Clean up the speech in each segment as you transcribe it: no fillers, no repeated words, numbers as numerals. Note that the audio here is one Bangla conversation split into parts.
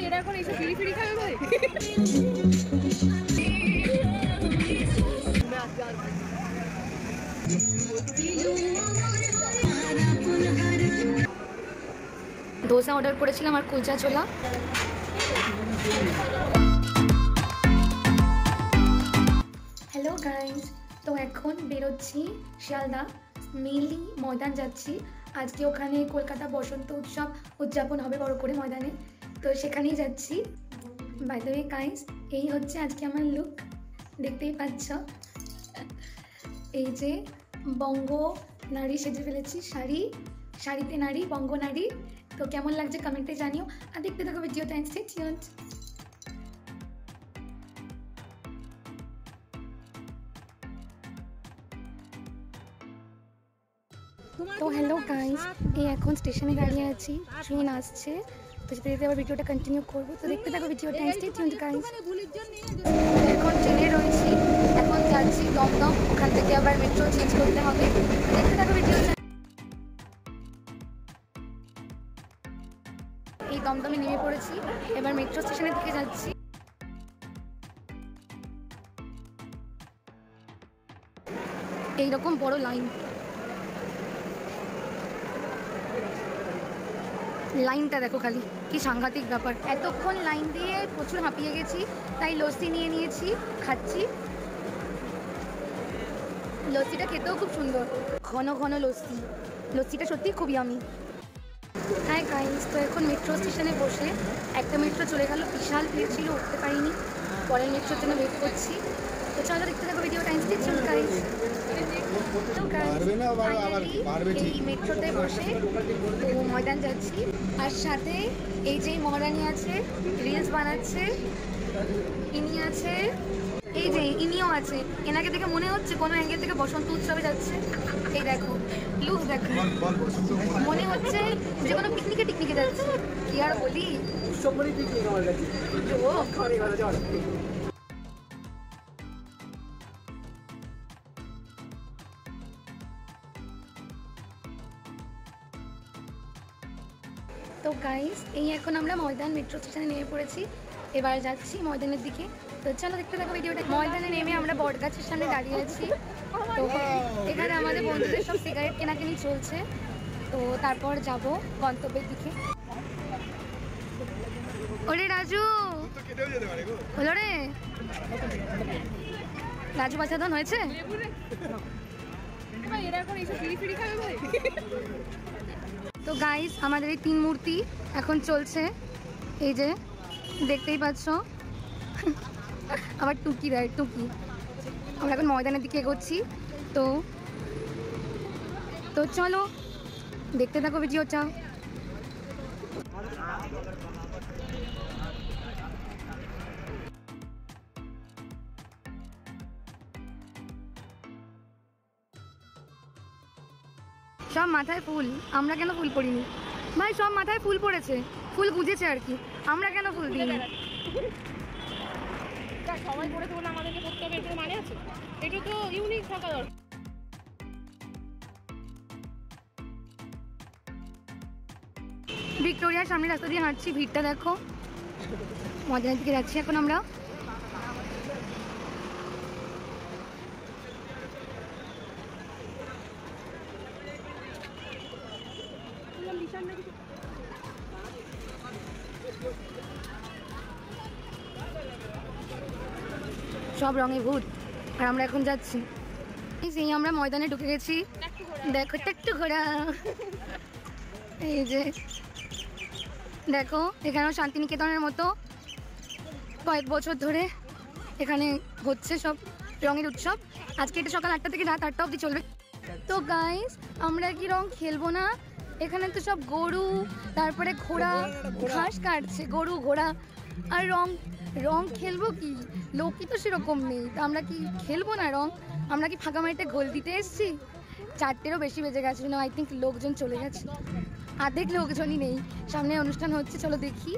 এরা এখন এসে ফিরি ফিরি খাবে ভাই। ধোসা অর্ডার করেছিলাম আর কুলচা ছোলা। হ্যালো গাইস, তো এখন বেরোচ্ছি শিয়ালদা, মেনলি ময়দান যাচ্ছি। আজকে ওখানে কলকাতা বসন্ত উৎসব উদযাপন হবে বড় করে ময়দানে, তো সেখানেই যাচ্ছি। বাই দ্য ওয়ে গাইস, এই হচ্ছে আজকে আমার লুক, দেখতেই পাচ্ছ। এই যে বঙ্গ নারী সেজে ফেলেছি, শাড়িতে নারী, বঙ্গ নারী। তো কেমন লাগছে কমেন্টে জানিও, আর দেখতে থাকো ভিডিওটা, স্টে টিউনড। তো হ্যালো গাইস, এই এখন স্টেশনে দাঁড়িয়ে আছি, ট্রেন আসছে, তো যেতে যেতে আবার ভিডিওটা কন্টিনিউ করবো। তো দেখতে থাকো ভিডিওটা, স্টে টিউনড গাইস। এখন ট্রেনে রয়েছি, এখন যাচ্ছি দমদম, ওখান থেকে আবার মেট্রো চেঞ্জ করতে হবে। দেখতে থাকো ভিডিওটা। এই দমদমে নেমে পড়েছি, এবার মেট্রো স্টেশনের দিকে যাচ্ছি। এইরকম বড় লাইনটা দেখো খালি, কি সাংঘাতিক ব্যাপার। এতক্ষণ লাইন দিয়ে প্রচুর হাঁপিয়ে গেছি, তাই লস্যি নিয়ে নিয়েছি, খাচ্ছি। লস্যিটা খেতেও খুব সুন্দর, ঘন ঘন লস্যিটা সত্যি খুব ইয়ামি। হ্যাঁ গাইস, তো এখন মেট্রো স্টেশনে বসে, একটা মেট্রো চলে গেল, বিশাল ভিড় ছিল, উঠতে পারিনি, পরের মেট্রোর জন্য ওয়েট করছি। তো চলো দেখতে থাকো video, time stay tuned guys. তো গাইস ফাইনালি এই মেট্রোতে বসে তো ময়দান যাচ্ছি, আর সাথে এই যে মহারানী আছে, রিলস বানাচ্ছে, ইনি আছে, এই যে ইনিও আছে। এনাকে দেখে মনে হচ্ছে কোনো অ্যাঙ্গেল থেকে বসন্ত উৎসবে যাচ্ছে। এই দেখো লুক, দেখো মনে হচ্ছে যে কোনো পিকনিকে যাচ্ছে। কি আর বলি, তো গাইস এই এখন আমরা ময়দান মেট্রো স্টেশনে নেমে পড়েছি, এবার যাচ্ছি ময়দানের দিকে। তো চলো দেখতে থাকো ভিডিওটা। ময়দানে নেমে আমরা বটগাছের সামনে দাঁড়িয়ে আছি, তো এখানে আমাদের বন্ধুদের সব সিগারেট কেনাকানি চলছে, তো তারপর যাব গন্তব্যের দিকে। ওরে রাজু, হলো রে রাজু, বাচ্চাদন হয়েছে। তো গাইস আমাদের এই 3 মূর্তি এখন চলছে, এই যে দেখতেই পাচ্ছ, আবার টুকি দেয়, টুকি। আমরা এখন ময়দানের দিকে এগোচ্ছি, তো চলো দেখতে থাকো ভিডিওটা। সব মাথায় ফুল, আমরা কেন ফুল পড়িনি ভাই? সব মাথায় ফুল পড়েছে, ফুল গুজেছে আর কি, আমরা কেন ফুল দিইনি? সবাই পড়ে তো আমাদেরকে করতে হবে, এটা মানে আছে, এটা তো ইউনিক থাকা দরকার। ভিক্টোরিয়ার সামনে রাস্তা দিয়ে হাঁটছি, ভিড়টা দেখো। ময়দানের দিকে যাচ্ছি এখন আমরা। সব রঙে ভূত, আর আমরা এখন যাচ্ছি। সেই আমরা ময়দানে ঢুকে গেছি, দেখো একটু ঘোরা। এই যে দেখো, এখানেও শান্তিনিকেতনের মতো কয়েক বছর ধরে এখানে হচ্ছে সব রঙের উৎসব। আজকে এটা সকাল 8টা থেকে রাত 8টা অবধি চলবে। তো গাইস আমরা কি রং খেলবো না? এখানে তো সব গরু, তারপরে ঘোড়া ঘাস কাটছে, গরু ঘোড়া, আর রং খেলবো কি? লোকই তো সেরকম নেই, তো আমরা কি খেলবো না রং? আমরা কি ফাঁকা মাটিতে গোল দিতে এসছি? 4টেরও বেশি বেজে গেছে, আই থিঙ্ক লোকজন চলে গেছে, আর্ধেক লোকজনই নেই। সামনে অনুষ্ঠান হচ্ছে, চলো দেখি,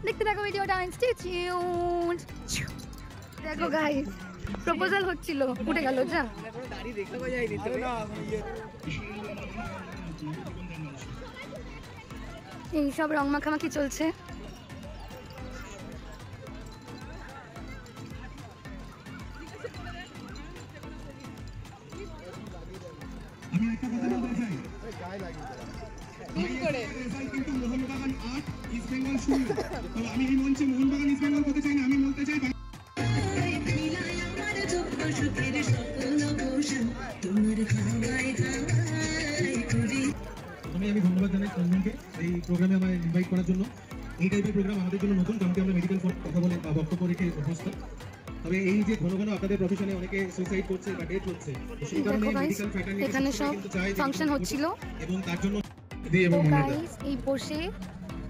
দেখতে থাকো ভিডিওটা, স্টে টিউনড। দেখো গাইস প্রপোজাল হচ্ছিল, উঠে গেল যা। এই সব রং মাখামাখি চলছে। আমি একটা কথা বলতে চাই, কিন্তু মোহনবাগান 8 ইস্ট বেঙ্গল 0। তো আমি এই মঞ্চে মোহনবাগান ইস্ট বেঙ্গল বলতে চাই না, আমি বলতে চাই আমি ধন্যবাদ জানাই চন্দনকে এই প্রোগ্রামে আমায় ইনভাইট করার জন্য। এই টাইপের প্রোগ্রাম আমাদের জন্য নতুন, কারণ আমরা মেডিকেল কথা বলে বা বক্তব্য রেখে অভ্যস্ত। তবে এই যে ঘন ঘন আপনাদের প্রফেশনে অনেকে সুইসাইড করছে বা ডেথ হচ্ছে, সেই কারণে মেডিকেল ফ্র্যাটার্নিটি এখানে সব ফাংশন হচ্ছিল এবং তার জন্য এই বসে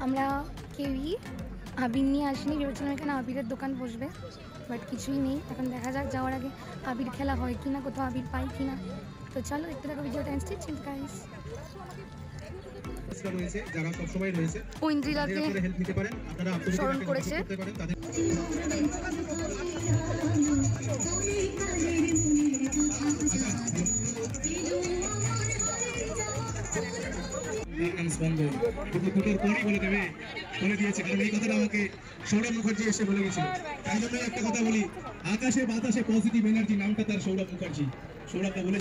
আমরা কেউই আবির নিয়ে আসিনি, ভেবেছিলাম এখানে আবিরের দোকান বসবে, বাট কিছুই নেই। এখন দেখা যাক যাওয়ার আগে আবির খেলা হয় কিনা, কোথাও আবির পাই কিনা। তো চলো দেখতে থাকো ভিডিওটা। গাইস রয়েছে যারা সব সময় রয়েছে, ঐন্দ্রিলাকে হেল্প নিতে পারেন আপনারা, স্মরণ করেছে। করতে পারেন তাদের। বলে দিয়েছে, কারণ এই কথাটা আমাকে সৌরভ মুখার্জি এসে বলে গেছিল। তাই জন্য একটা কথা বলি, আকাশে বাতাসে পজিটিভ এনার্জি, নামটা তার সৌরভ মুখার্জি। সৌরভটা বলে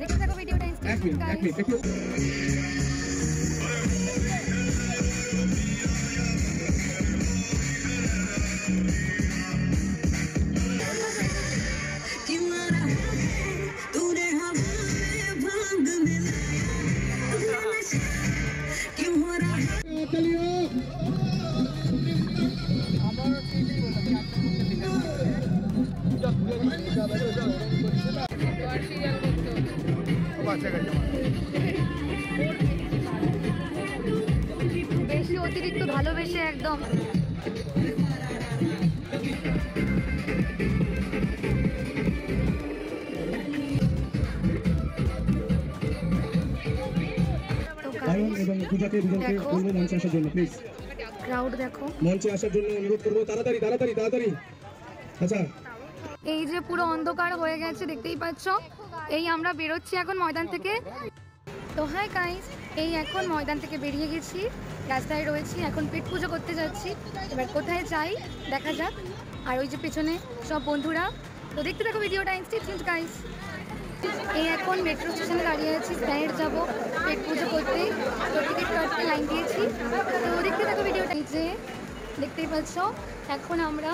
দেখতে থাকো ভিডিওটা। বেশি অতিরিক্ত ভালোবেসে একদম এবং পূজাকে দুজনকে বলবো মঞ্চে আসার জন্য, প্লিজ ক্রাউড দেখো, মঞ্চে আসার জন্য অনুরোধ করবো। তাড়াতাড়ি তাড়াতাড়ি তাড়াতাড়ি। আচ্ছা, এই যে পুরো অন্ধকার হয়ে গেছে দেখতেই পাচ্ছ। এই আমরা বেরোচ্ছি এখন ময়দান থেকে। তো হাই গাইস, এই এখন ময়দান থেকে বেরিয়ে গেছি, রাস্তায় রয়েছি, এখন পেট পুজো করতে যাচ্ছি। এবার কোথায় যাই দেখা যাক। আর ওই যে পেছনে সব বন্ধুরা, তো দেখতে থাকো ভিডিওটা। গাইস এই এখন মেট্রো স্টেশনে দাঁড়িয়ে আছি, স্প্ল্যানেড যাবো পেট পুজো করতে। তো টিকিট কাটতে লাইন দিয়েছি, তো দেখতে থাকো ভিডিওটা। এই যে দেখতেই পাচ্ছ এখন আমরা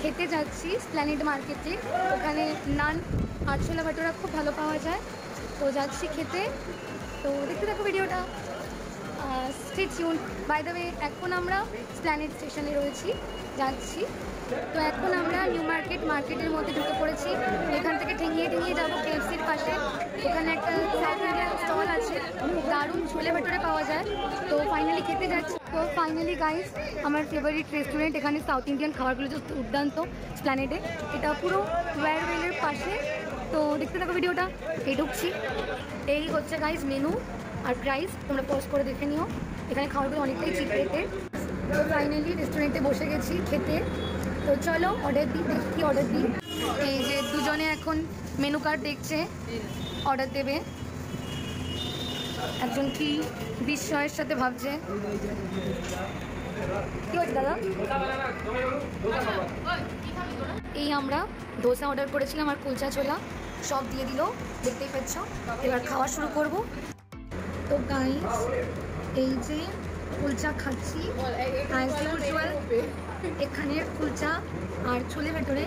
খেতে যাচ্ছি স্প্ল্যানেড মার্কেটে। ওখানে নান আর ছোলা ভাটোরা খুব ভালো পাওয়া যায়, তো যাচ্ছি খেতে। তো দেখতে থাকো ভিডিওটা, stay tune. By the way, এখন আমরা স্প্ল্যানেড স্টেশনে রয়েছি, যাচ্ছি। তো এখন আমরা নিউ মার্কেটের মধ্যে ঢুকে পড়েছি। এখান থেকে ঠেঙিয়ে যাবো KFCর পাশে। ওখানে একটা সাউথ ইন্ডিয়ান স্টল আছে, দারুণ ছোলে ভাটোরে পাওয়া যায়। তো ফাইনালি খেতে যাচ্ছি। তো ফাইনালি গাইস, আমার ফেভারিট রেস্টুরেন্ট, এখানে সাউথ ইন্ডিয়ান খাবারগুলো জাস্ট দুর্দান্ত স্প্ল্যানেডে। এটা পুরো ওয়্যারওয়েলের পাশে। তো দেখতে থাকো ভিডিওটা, এই ঢুকছি। এই হচ্ছে গাইস মেনু আর প্রাইস, তোমরা পজ করে দেখে নিও। এখানে খাবারগুলো অনেকটাই চিপ রেটে। তো ফাইনালি রেস্টুরেন্টে বসে গেছি খেতে। তো চলো অর্ডার দিই, দেখি কি অর্ডার দিই। এই যে দুজনে এখন মেনু কার্ড দেখছে, অর্ডার দেবে। একজন কি বিস্ময়ের সাথে ভাবছে। কি হচ্ছে দাদা? এই আমরা ধোসা অর্ডার করেছিলাম আর কুলচা ছোলা সব দিয়ে দিল, দেখতেই পাচ্ছ। এবার খাওয়া শুরু করব। তো গাইস, এই যে কুলচা খাচ্ছি অ্যাজ ইউজুয়াল। এখানের কুলচা আর ছোলে ভাটোরে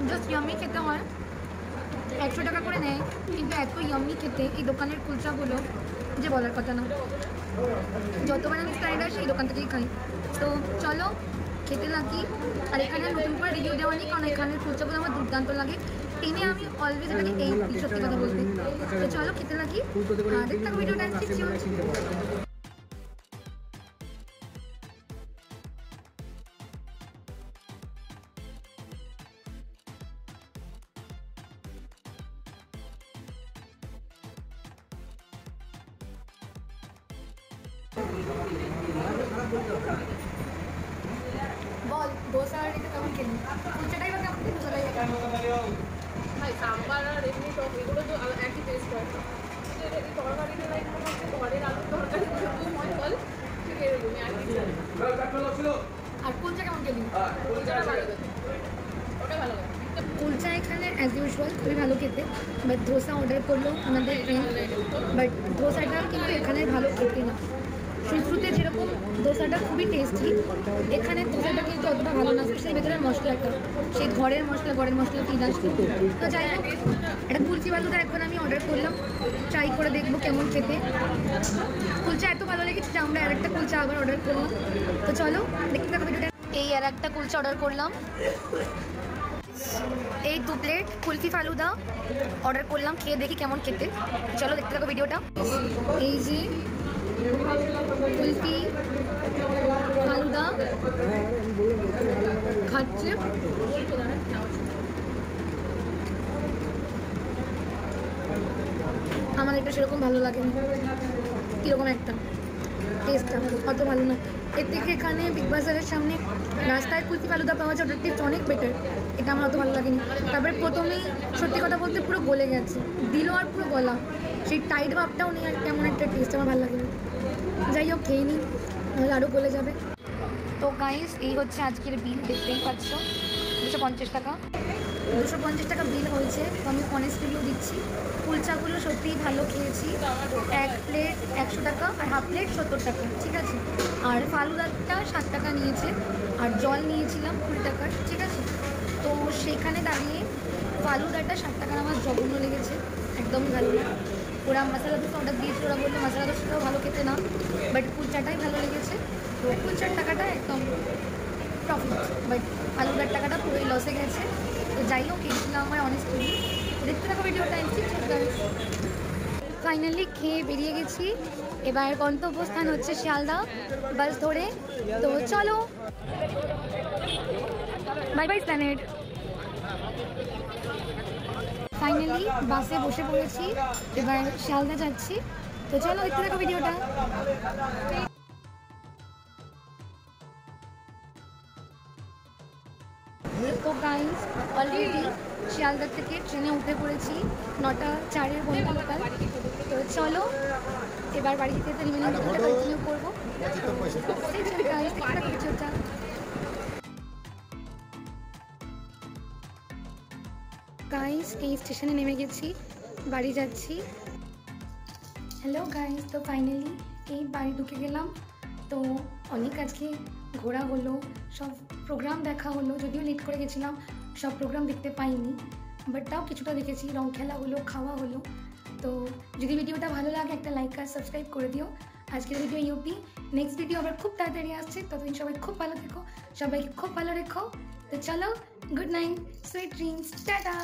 জাস্ট ইয়ামি খেতে হয়। 100 টাকা করে নেয়, কিন্তু এত ইয়ামি খেতে এই দোকানের কুলচাগুলো যে বলার কথা না। যতবার আমি স্প্ল্যানেডে আসি এই দোকান থেকেই খাই। তো চলো খেতে লাগি। আর এখানে নতুন করে রিভিউ দেওয়া নেই, কারণ এখানের কুলচাগুলো আমার দুর্দান্ত লাগে। টেনে আমি অলওয়েজ এটাকে এই সত্যি কথা বলতে। তো চলো খেতে লাগি, দেখতে থাকো ভিডিওটা। বল দোসা আর এটা কেমন খেলি? কুলচাটাই বা কেমন খেলি? দোসাটাই ভাই সাম্বার আর এমনি টক এগুলো তো একই টেস্ট হয়। এই তরকারিটা লাইক মনে হচ্ছে ঘরের আলুর তরকারি মজল, ঠিক এরকমই আর কিছু না। আর কুলচা কেমন খেলি? কুলচাটা ভালো লাগে, ওটা ভালো লাগে। কুলচা এখানে অ্যাজ ইউজুয়াল খুবই ভালো খেতে। বাট ধোসা অর্ডার করলো আমাদের ফ্রেন্ড, বাট ধোসাটা কিন্তু এখানে ভালো খেতে না। শুরুতে যেরকম ধোসাটা খুবই টেস্টি, এখানে ধোসাটা কিন্তু অতটা ভালো না। সেই ভেতরের মশলাটা, সেই ঘরের মশলা কি আসছে। তো যাই হোক, একটা কুলচি বালুটা এখন আমি অর্ডার করলাম, ট্রাই করে দেখবো কেমন খেতে। কুলচা এত ভালো লেগেছে যে আমরা আরেকটা কুলচা আবার অর্ডার করলাম। তো চলো দেখতে থাকো ভিডিওটা। এই আর একটা কুলচা অর্ডার করলাম, এই 2 প্লেট কুলফি ফালুদা অর্ডার করলাম, খেয়ে দেখি কেমন খেতে। চলো দেখতে থাকো ভিডিওটা। এই যে কুলফি ফালুদা খাচ্ছে, আমার এটা সেরকম ভালো লাগে না, কীরকম একটা টেস্টটা অত ভালো না। এর থেকে এখানে বিগ বাজারের সামনে রাস্তায় কুলফি ফালুদা পাওয়া যায়, ওটার টেস্ট অনেক বেটার। এটা আমার অত ভালো লাগেনি। তারপরে প্রথমেই সত্যি কথা বলতে পুরো গলে গেছে, দিল আর পুরো গলা, সেই টাইট ভাবটাও নেই। আর কেমন একটা টেস্ট, আমার ভালো লাগেনি। যাই হোক খেয়ে নিই, নাহলে আরও গলে যাবে। তো গাইস, এই হচ্ছে আজকের বিল, দেখতেই পাচ্ছ 250 টাকা। 250 টাকা বিল হয়েছে। তো আমি অনেস্ট রিভিউ দিচ্ছি, কুলচাগুলো সত্যিই ভালো খেয়েছি। 1 প্লেট 100 টাকা আর হাফ প্লেট 70 টাকা, ঠিক আছে। আর ফালুদাটা 7 টাকা নিয়েছে, আর জল নিয়েছিলাম 20 টাকার, ঠিক আছে। তো সেখানে দাঁড়িয়ে ফালুদাটা 7 টাকার আমার জঘন্য লেগেছে, একদম ভালো না। ওরা মশলা দোসা অর্ডার দিয়েছে, ওরা বললো মশলা দোসাটাও ভালো খেতে না, বাট কুলচাটাই ভালো লেগেছে। তো কুলচার টাকাটা একদম প্রফিট, বাট ফালুদার টাকাটা পুরোই লসে গেছে। তো যাই হোক, এই ছিল আমার অনেস্ট রিভিউ। দেখতে থাকো ভিডিওটা। ফাইনালি খেয়ে বেরিয়ে গেছি, এবার গন্তব্যস্থান হচ্ছে শিয়ালদা, বাস ধরে। তো চলো, বাই বাই স্প্ল্যানেড। ফাইনালি বাসে বসে পড়েছি, এবার শিয়ালদা যাচ্ছি। তো চলো দেখতে থাকো ভিডিওটা। তো গাইস, অলরেডি শিয়ালদা থেকে ট্রেনে উঠে পড়েছি 9টা 4-এর বন্ধু লোকাল। তো চলো এবার বাড়ি যেতে রিমেনিং ভিডিওটা কন্টিনিউ করবো। গাইস, এই স্টেশনে নেমে গেছি, বাড়ি যাচ্ছি। হ্যালো গাইস, তো ফাইনালি এই বাড়ি ঢুকে গেলাম। তো অনেক আজকে ঘোরা হলো, সব প্রোগ্রাম দেখা হলো, যদিও লেট করে গেছিলাম, সব প্রোগ্রাম দেখতে পাইনি, বাট তাও কিছুটা দেখেছি, রং খেলা হলো, খাওয়া হলো। তো যদি ভিডিওটা ভালো লাগে একটা লাইক আর সাবস্ক্রাইব করে দিও। আজকের ভিডিও ইউপি, নেক্সট ভিডিও আবার খুব তাড়াতাড়ি আসছে, ততদিন সবাই খুব ভালো থেকো, সবাইকে খুব ভালো রেখো। তো চলো, good night, sweet dreams, tata.